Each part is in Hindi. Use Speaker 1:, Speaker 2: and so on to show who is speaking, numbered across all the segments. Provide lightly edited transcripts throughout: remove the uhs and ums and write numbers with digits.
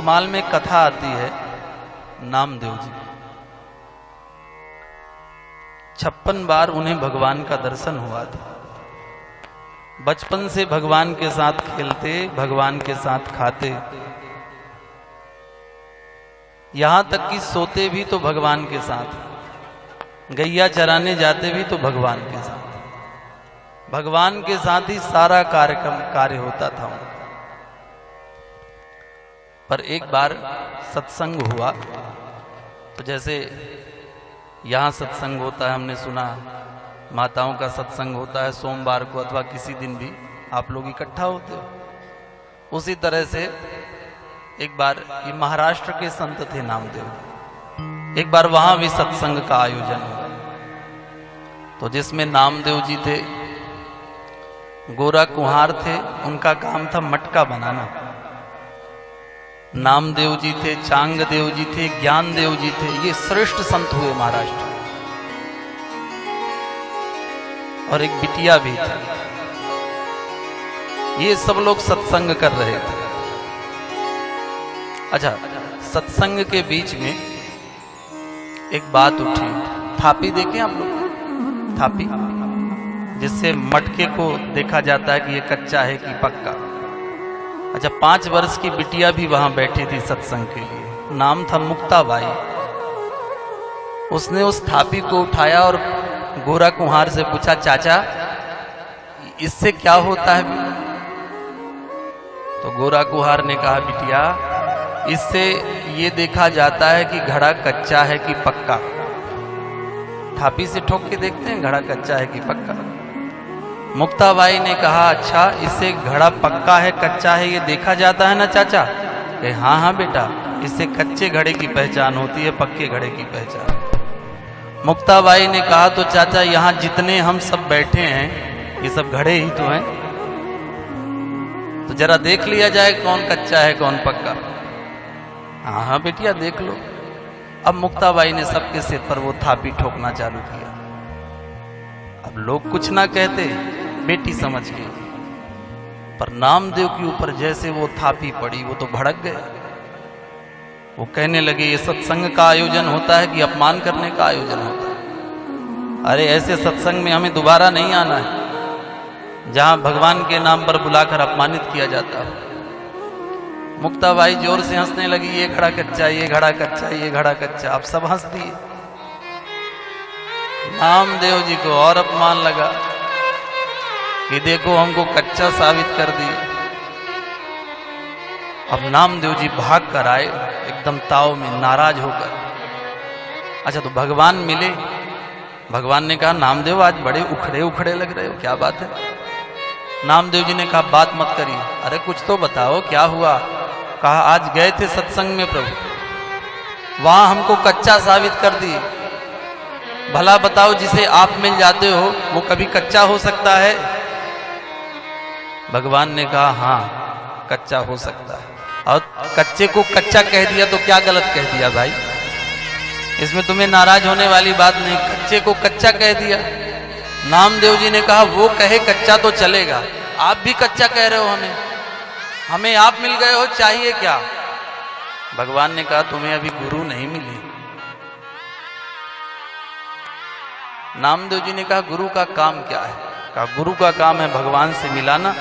Speaker 1: तोषमाल में कथा आती है नामदेव जी। 56 बार उन्हें भगवान का दर्शन हुआ था। बचपन से भगवान के साथ खेलते, भगवान के साथ खाते, यहां तक कि सोते भी तो भगवान के साथ, गैया चराने जाते भी तो भगवान के साथ, भगवान के साथ ही सारा कार्य होता था। पर एक बार सत्संग हुआ, तो जैसे यहाँ सत्संग होता है, हमने सुना माताओं का सत्संग होता है सोमवार को अथवा किसी दिन भी आप लोग इकट्ठा होते हो, उसी तरह से एक बार ये महाराष्ट्र के संत थे नामदेव, एक बार वहां भी सत्संग का आयोजन हुआ। तो जिसमें नामदेव जी थे, गोरा कुम्हार थे, उनका काम था मटका बनाना। नामदेव जी थे, चांगदेव जी थे, ज्ञानदेव जी थे, ये श्रेष्ठ संत हुए महाराष्ट्र। और एक बिटिया भी थी। ये सब लोग सत्संग कर रहे थे। अच्छा, सत्संग के बीच में एक बात उठी। थापी देखें आप लोग, थापी जिससे मटके को देखा जाता है कि ये कच्चा है कि पक्का। अच्छा, 5 वर्ष की बिटिया भी वहां बैठी थी सत्संग के लिए, नाम था मुक्ताबाई। उसने उस थापी को उठाया और गोरा कुम्हार से पूछा, चाचा इससे क्या होता है? तो गोरा कुम्हार ने कहा, बिटिया इससे ये देखा जाता है कि घड़ा कच्चा है कि पक्का। थापी से ठोक के देखते हैं घड़ा कच्चा है कि पक्का। मुक्ताबाई ने कहा, अच्छा इससे घड़ा पक्का है कच्चा है ये देखा जाता है ना चाचा? हाँ हाँ बेटा, इससे कच्चे घड़े की पहचान होती है, पक्के घड़े की पहचान। मुक्ताबाई ने कहा, तो चाचा यहाँ जितने हम सब बैठे हैं ये सब घड़े ही तो हैं, तो जरा देख लिया जाए कौन कच्चा है कौन पक्का। हाँ हाँ बेटिया देख लो। अब मुक्ताबाई ने सबके सिर पर वो थापी ठोकना चालू किया। अब लोग कुछ ना कहते, बेटी समझ गई, पर नामदेव के ऊपर जैसे वो थापी पड़ी वो तो भड़क गए। वो कहने लगे, ये सत्संग का आयोजन होता है कि अपमान करने का आयोजन होता है? अरे ऐसे सत्संग में हमें दोबारा नहीं आना है जहां भगवान के नाम पर बुलाकर अपमानित किया जाता है। मुक्ताबाई जोर से हंसने लगी, ये घड़ा कच्चा, ये घड़ा कच्चा, ये घड़ा कच्चा। अब सब हंस दिए। नामदेव जी को और अपमान लगा कि देखो हमको कच्चा साबित कर दिए। अब नामदेव जी भाग कर आए एकदम ताव में, नाराज होकर। अच्छा, तो भगवान मिले। भगवान ने कहा, नामदेव आज बड़े उखड़े उखड़े लग रहे हो, क्या बात है? नामदेव जी ने कहा, बात मत करिए। अरे कुछ तो बताओ क्या हुआ? कहा, आज गए थे सत्संग में प्रभु, वहां हमको कच्चा साबित कर दिए। भला बताओ, जिसे आप मिल जाते हो वो कभी कच्चा हो सकता है? भगवान ने कहा, हाँ कच्चा हो सकता है। और कच्चे को कच्चा कह दिया तो क्या गलत कह दिया भाई? इसमें तुम्हें नाराज होने वाली बात नहीं, कच्चे को कच्चा कह दिया। नामदेव जी ने कहा, वो कहे कच्चा तो चलेगा, आप भी कच्चा कह रहे हो हमें आप मिल गए हो, चाहिए क्या? भगवान ने कहा, तुम्हें अभी गुरु नहीं मिले। नामदेव जी ने कहा, गुरु का काम क्या है? कहा, गुरु का काम है भगवान से मिलाना,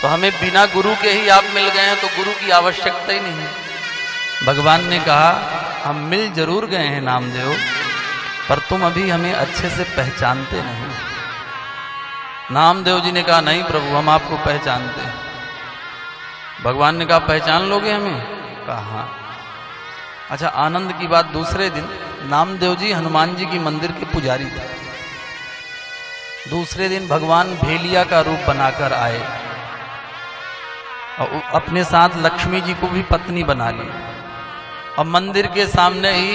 Speaker 1: तो हमें बिना गुरु के ही आप मिल गए हैं, तो गुरु की आवश्यकता ही नहीं है। भगवान ने कहा, हम मिल जरूर गए हैं नामदेव, पर तुम अभी हमें अच्छे से पहचानते नहीं। नामदेव जी ने कहा, नहीं प्रभु हम आपको पहचानते हैं। भगवान ने कहा, पहचान लोगे हमें? कहा हाँ। अच्छा, आनंद की बात, दूसरे दिन नामदेव जी हनुमान जी की मंदिर के पुजारी थे। दूसरे दिन भगवान भेलिया का रूप बनाकर आए और अपने साथ लक्ष्मी जी को भी पत्नी बना ली, और मंदिर के सामने ही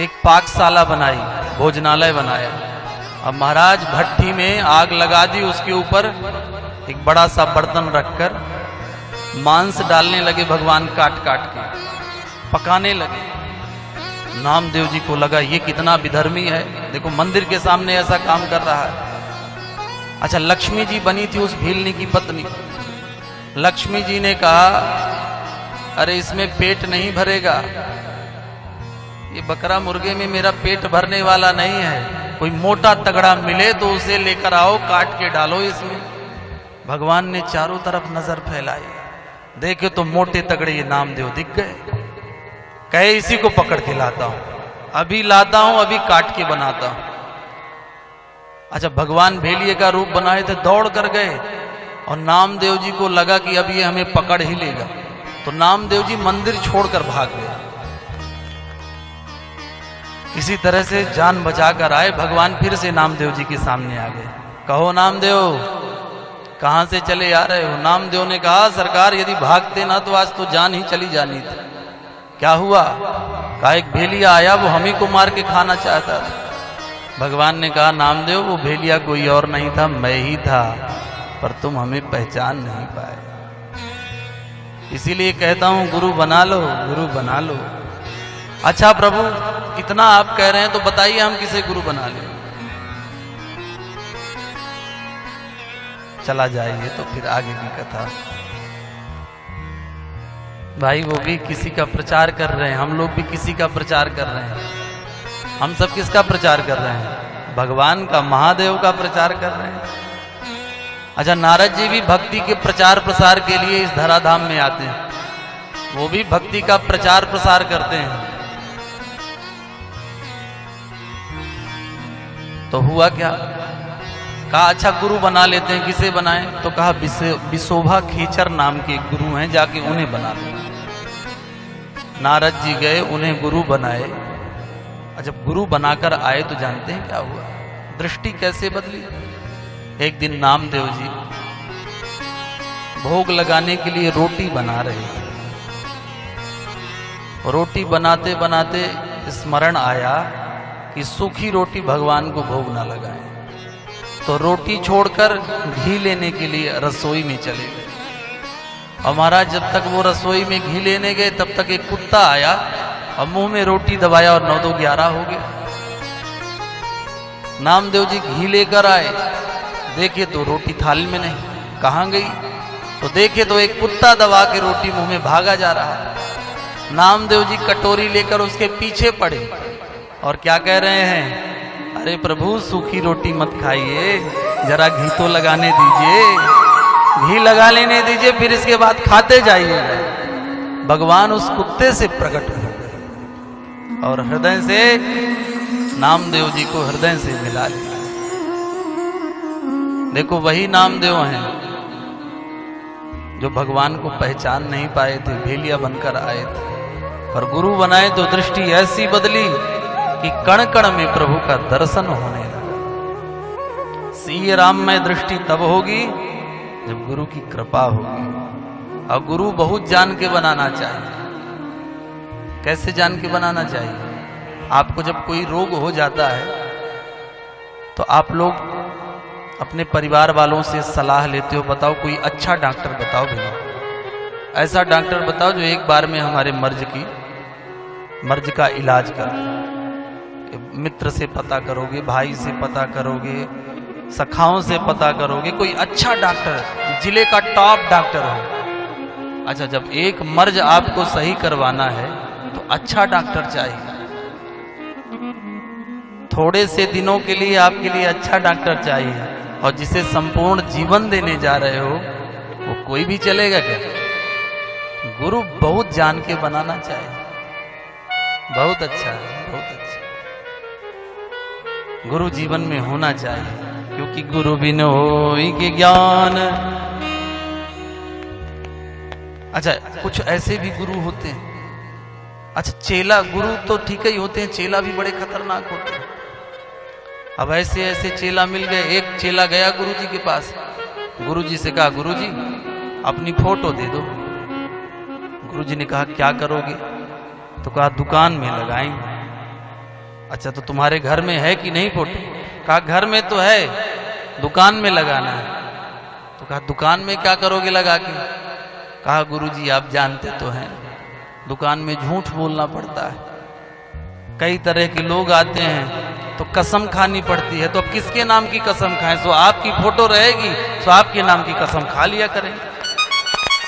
Speaker 1: एक पाकशाला बनाई, भोजनालय बनाया, और महाराज भट्टी में आग लगा दी, उसके ऊपर एक बड़ा सा बर्तन रखकर मांस डालने लगे, भगवान काट काट के पकाने लगे। नामदेव जी को लगा ये कितना विधर्मी है, देखो मंदिर के सामने ऐसा काम कर रहा है। अच्छा, लक्ष्मी जी बनी थी उस भीलनी की पत्नी। लक्ष्मी जी ने कहा, अरे इसमें पेट नहीं भरेगा, ये बकरा मुर्गे में मेरा पेट भरने वाला नहीं है। कोई मोटा तगड़ा मिले तो उसे लेकर आओ, काट के डालो इसमें। भगवान ने चारों तरफ नजर फैलाई, देखे तो मोटे तगड़े ये नामदेव दिख गए। कहे इसी को पकड़ के लाता हूं, अभी लाता हूं, अभी काट के बनाता हूं। अच्छा, भगवान भेलिए का रूप बनाए थे, दौड़ कर गए और नामदेव जी को लगा कि अब ये हमें पकड़ ही लेगा, तो नामदेव जी मंदिर छोड़कर भाग गए। इसी तरह से जान बचाकर आए, भगवान फिर से नामदेव जी के सामने आ गए। कहो नामदेव, कहां से चले आ रहे हो? नामदेव ने कहा, सरकार यदि भागते ना तो आज तो जान ही चली जानी थी। क्या हुआ? कहा एक भेलिया आया, वो हम ही को मार के खाना चाहता था। भगवान ने कहा, नामदेव वो भेलिया कोई और नहीं था, मैं ही था, पर तुम हमें पहचान नहीं पाए। इसीलिए कहता हूं गुरु बना लो, गुरु बना लो। अच्छा प्रभु, इतना आप कह रहे हैं तो बताइए हम किसे गुरु बना लें? चला जाइए तो फिर आगे की कथा। भाई वो भी किसी का प्रचार कर रहे हैं, हम लोग भी किसी का प्रचार कर रहे हैं। हम सब किसका प्रचार कर रहे हैं? भगवान का, महादेव का प्रचार कर रहे हैं। अच्छा, नारद जी भी भक्ति के प्रचार प्रसार के लिए इस धराधाम में आते हैं, वो भी भक्ति का प्रचार प्रसार करते हैं। तो हुआ क्या? कहा अच्छा गुरु बना लेते हैं, किसे बनाएं? तो कहा विशोभा खेचर नाम के गुरु हैं, जाके उन्हें बना लो। नारद जी गए, उन्हें गुरु बनाए। जब गुरु बनाकर आए तो जानते हैं क्या हुआ? दृष्टि कैसे बदली। एक दिन नामदेव जी भोग लगाने के लिए रोटी बना रहे थे। रोटी बनाते बनाते स्मरण आया कि सूखी रोटी भगवान को भोग ना लगाएं, तो रोटी छोड़कर घी लेने के लिए रसोई में चले गए। और महाराज जब तक वो रसोई में घी लेने गए तब तक एक कुत्ता आया और मुंह में रोटी दबाया और 9 2 11 हो गया। नामदेव जी घी लेकर आए, देखे तो रोटी थाली में नहीं, कहां गई? तो देखे तो एक कुत्ता दबा के रोटी मुंह में भागा जा रहा। नामदेव जी कटोरी लेकर उसके पीछे पड़े और क्या कह रहे हैं? अरे प्रभु सूखी रोटी मत खाइए, जरा घी तो लगाने दीजिए, घी लगा लेने दीजिए, फिर इसके बाद खाते जाइएगा। भगवान उस कुत्ते से प्रकट हो गए और हृदय से नामदेव जी को हृदय से मिला लिया। देखो वही नामदेव हैं जो भगवान को पहचान नहीं पाए थे, भेलिया बनकर आए थे, और गुरु बनाए तो दृष्टि ऐसी बदली कि कण कण में प्रभु का दर्शन होने लगा। सिंह राम में दृष्टि तब होगी जब गुरु की कृपा होगी। और गुरु बहुत जान के बनाना चाहिए। कैसे जान के बनाना चाहिए? आपको जब कोई रोग हो जाता है तो आप लोग अपने परिवार वालों से सलाह लेते हो, बताओ कोई अच्छा डॉक्टर बताओ भैया, ऐसा डॉक्टर बताओ जो एक बार में हमारे मर्ज का इलाज करे। मित्र से पता करोगे, भाई से पता करोगे, सखाओं से पता करोगे, कोई अच्छा डॉक्टर, जिले का टॉप डॉक्टर हो। अच्छा, जब एक मर्ज आपको सही करवाना है तो अच्छा डॉक्टर चाहिए। थोड़े से दिनों के लिए आपके लिए अच्छा डॉक्टर चाहिए, और जिसे संपूर्ण जीवन देने जा रहे हो वो कोई भी चलेगा क्या? गुरु बहुत जान के बनाना चाहिए। बहुत अच्छा है, बहुत अच्छा। गुरु जीवन में होना चाहिए, क्योंकि गुरु बिन होई के ज्ञान। अच्छा, कुछ ऐसे भी गुरु होते हैं। अच्छा, चेला गुरु तो ठीक ही होते हैं, चेला भी बड़े खतरनाक होते हैं। अब ऐसे ऐसे चेला मिल गए। एक चेला गया गुरुजी के पास, गुरुजी से कहा गुरुजी अपनी फोटो दे दो। गुरुजी ने कहा क्या करोगे? तो कहा दुकान में लगाएंगे। अच्छा, तो तुम्हारे घर में है कि नहीं फोटो? कहा घर में तो है, दुकान में लगाना है। तो कहा दुकान में क्या करोगे लगा के? कहा गुरुजी आप जानते तो हैं दुकान में झूठ बोलना पड़ता है, कई तरह के लोग आते हैं तो कसम खानी पड़ती है। तो अब किसके नाम की कसम खाएं? सो आपकी फोटो रहेगी, सो आपके नाम की कसम खा लिया करें।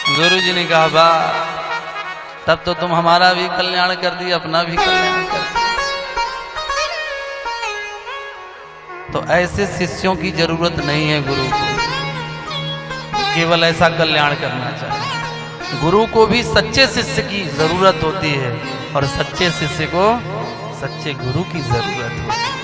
Speaker 1: गुरुजी ने कहा बा तब तो तुम हमारा भी कल्याण कर दिया, अपना भी कल्याण कर दिया। तो ऐसे शिष्यों की जरूरत नहीं है गुरु को, केवल ऐसा कल्याण करना चाहिए। गुरु को भी सच्चे शिष्य की जरूरत होती है और सच्चे शिष्य को सच्चे गुरु की जरूरत होती है।